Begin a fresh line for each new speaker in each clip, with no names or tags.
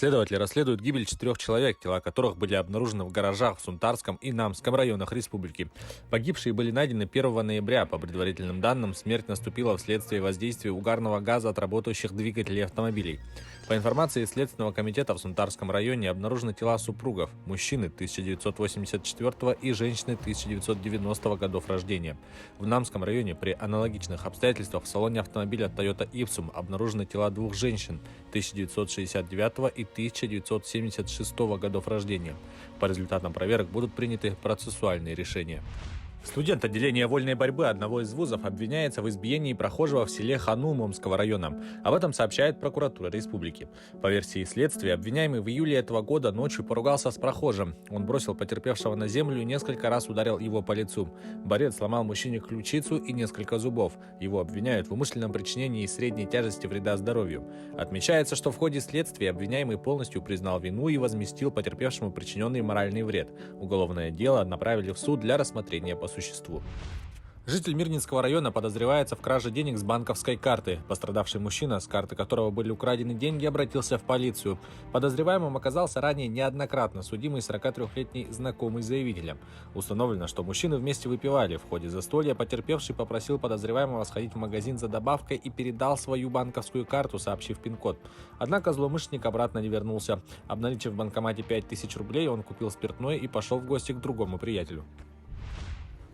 Следователи расследуют гибель 4 человек, тела которых были обнаружены в гаражах в Сунтарском и Намском районах республики. Погибшие были найдены 1 ноября. По предварительным данным, смерть наступила вследствие воздействия угарного газа от работающих двигателей автомобилей. По информации Следственного комитета, в Сунтарском районе обнаружены тела супругов, мужчины 1984 и женщины 1990 годов рождения. В Намском районе при аналогичных обстоятельствах в салоне автомобиля Toyota Ipsum обнаружены тела 2 женщин 1969 и 1976 годов рождения. По результатам проверок будут приняты процессуальные решения. Студент отделения вольной борьбы одного из вузов обвиняется в избиении прохожего в селе Хану Момского района. Об этом сообщает прокуратура республики. По версии следствия, обвиняемый в июле этого года ночью поругался с прохожим. Он бросил потерпевшего на землю и несколько раз ударил его по лицу. Борец сломал мужчине ключицу и несколько зубов. Его обвиняют в умышленном причинении средней тяжести вреда здоровью. Отмечается, что в ходе следствия обвиняемый полностью признал вину и возместил потерпевшему причиненный моральный вред. Уголовное дело направили в суд для рассмотрения по существу. Житель Мирнинского района подозревается в краже денег с банковской карты. Пострадавший мужчина, с карты которого были украдены деньги, обратился в полицию. Подозреваемым оказался ранее неоднократно судимый 43-летний знакомый заявителя. Установлено, что мужчины вместе выпивали. В ходе застолья потерпевший попросил подозреваемого сходить в магазин за добавкой и передал свою банковскую карту, сообщив пин-код. Однако злоумышленник обратно не вернулся. Обналичив в банкомате 5000 рублей, он купил спиртное и пошел в гости к другому приятелю.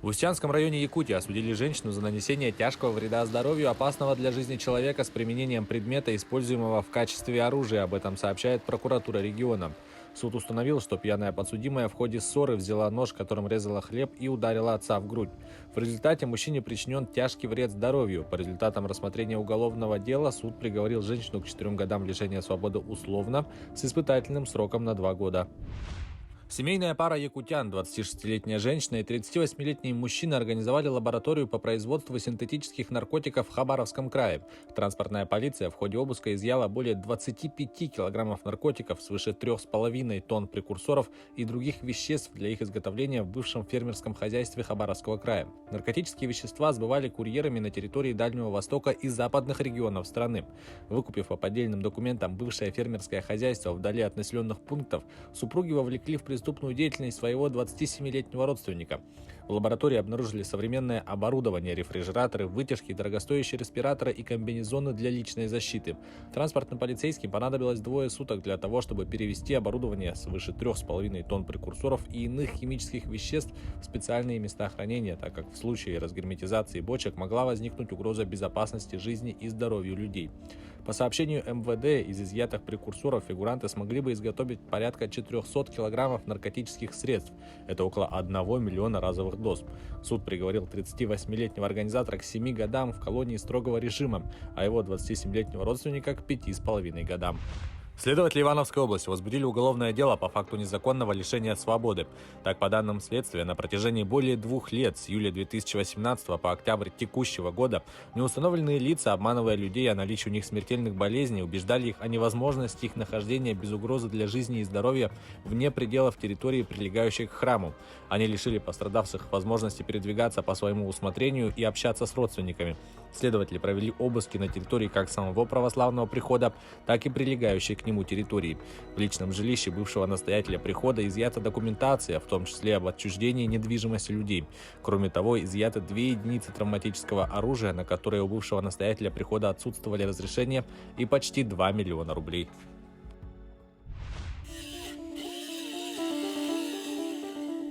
В Устьянском районе Якутии осудили женщину за нанесение тяжкого вреда здоровью, опасного для жизни человека с применением предмета, используемого в качестве оружия. Об этом сообщает прокуратура региона. Суд установил, что пьяная подсудимая в ходе ссоры взяла нож, которым резала хлеб, и ударила отца в грудь. В результате мужчине причинен тяжкий вред здоровью. По результатам рассмотрения уголовного дела суд приговорил женщину к 4 годам лишения свободы условно с испытательным сроком на 2 года. Семейная пара якутян, 26-летняя женщина и 38-летний мужчина, организовали лабораторию по производству синтетических наркотиков в Хабаровском крае. Транспортная полиция в ходе обыска изъяла более 25 килограммов наркотиков, свыше 3,5 тонн прекурсоров и других веществ для их изготовления в бывшем фермерском хозяйстве Хабаровского края. Наркотические вещества сбывали курьерами на территории Дальнего Востока и западных регионов страны. Выкупив по поддельным документам бывшее фермерское хозяйство вдали от населенных пунктов, супруги вовлекли в преступную деятельность своего 27-летнего родственника. В лаборатории обнаружили современное оборудование, рефрижераторы, вытяжки, дорогостоящие респираторы и комбинезоны для личной защиты. Транспортным полицейским понадобилось 2 суток для того, чтобы перевести оборудование свыше 3,5 тонн прекурсоров и иных химических веществ в специальные места хранения, так как в случае разгерметизации бочек могла возникнуть угроза безопасности жизни и здоровью людей. По сообщению МВД, из изъятых прекурсоров фигуранты смогли бы изготовить порядка 400 килограммов наркотических средств. Это около 1 миллиона разовых доз. Суд приговорил 38-летнего организатора к 7 годам в колонии строгого режима, а его 27-летнего родственника к 5,5 годам. Следователи Ивановской области возбудили уголовное дело по факту незаконного лишения свободы. Так, по данным следствия, на протяжении более 2 лет, с июля 2018 по октябрь текущего года, неустановленные лица, обманывая людей о наличии у них смертельных болезней, убеждали их о невозможности их нахождения без угрозы для жизни и здоровья вне пределов территории, прилегающей к храму. Они лишили пострадавших возможности передвигаться по своему усмотрению и общаться с родственниками. Следователи провели обыски на территории как самого православного прихода, так и прилегающей к нему территории. В личном жилище бывшего настоятеля прихода изъята документация, в том числе об отчуждении недвижимости людей. Кроме того, изъято 2 единицы травматического оружия, на которые у бывшего настоятеля прихода отсутствовали разрешения, и почти 2 миллиона рублей.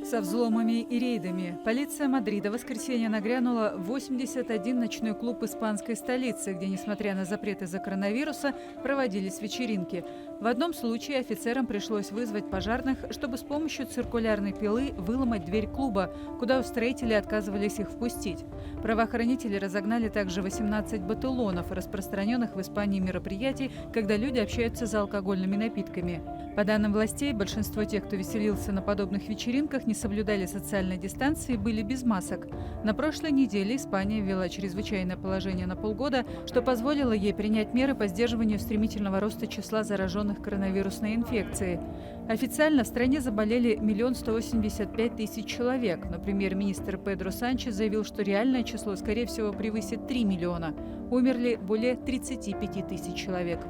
Со взломами и рейдами полиция Мадрида в воскресенье нагрянула в 81 ночной клуб испанской столицы, где, несмотря на запреты из-за коронавируса, проводились вечеринки. В одном случае офицерам пришлось вызвать пожарных, чтобы с помощью циркулярной пилы выломать дверь клуба, куда устроители отказывались их впустить. Правоохранители разогнали также 18 батулонов, распространенных в Испании мероприятий, когда люди общаются за алкогольными напитками. По данным властей, большинство тех, кто веселился на подобных вечеринках, не соблюдали социальной дистанции и были без масок. На прошлой неделе Испания ввела чрезвычайное положение на полгода, что позволило ей принять меры по сдерживанию стремительного роста числа зараженных коронавирусной инфекцией. Официально в стране заболели 1 185 000 человек, но премьер-министр Педро Санчес заявил, что реальное число, скорее всего, превысит 3 миллиона. Умерли более 35 000 человек.